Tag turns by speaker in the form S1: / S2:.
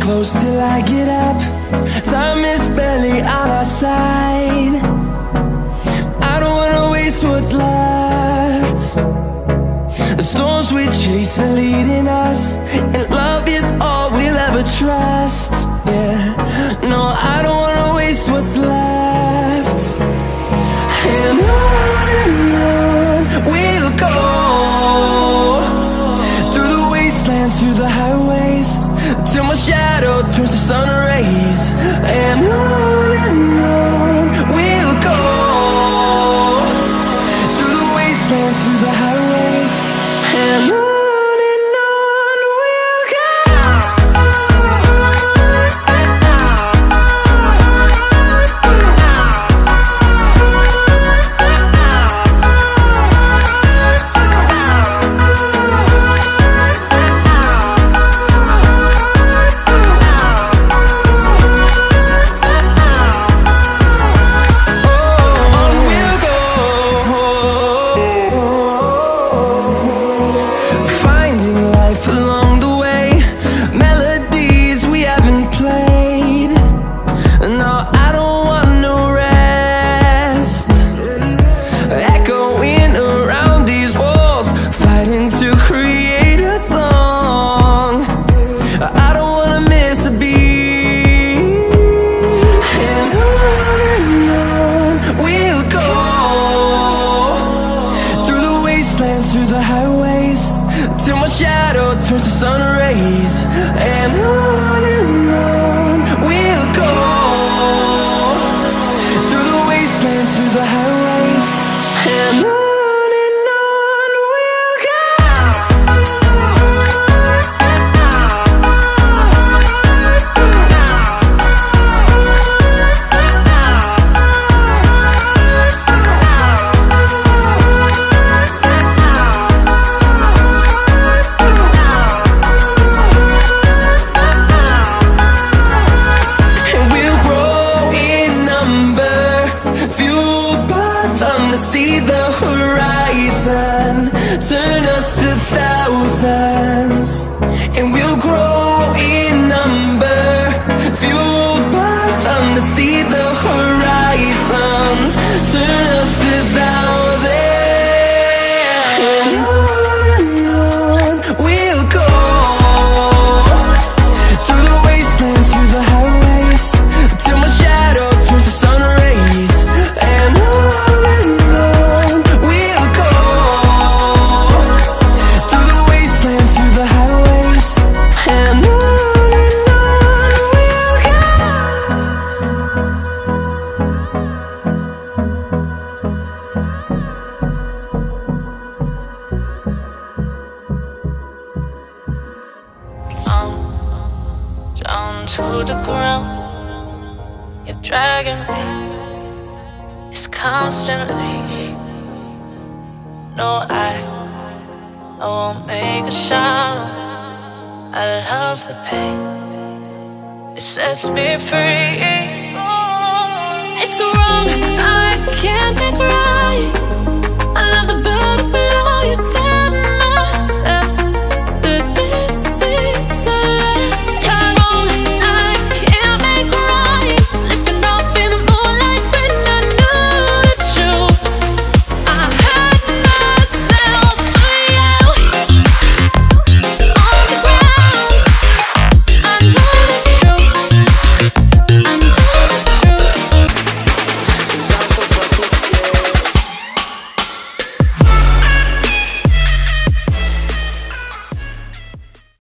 S1: close till I get up. Time is barely on our side. I don't wanna waste what's left. The storms we chase are leading us, and love is all we'll ever trust. Yeah, no, I don't wanna waste what's left. And on we'll go, through the wastelands, through the highways, till my shadow turns to sun rays. And on we'll go, through the wastelands, through the highways, and on. Through the highways, till my shadow turns to sun rays. And on we'll go, through the wastelands, through the highways, and on. See the horizon, turn us to thousands, and we'll grow in number, fueled by them to see the horizon, turn us to thousands. And on we'll go, through the wastelands, through the highways, till my shadow turns to sun rays. And
S2: down to the ground, you're dragging me. It's constantly. No, I won't make a sound. I love the pain, it sets me free. It's wrong, I can't think right.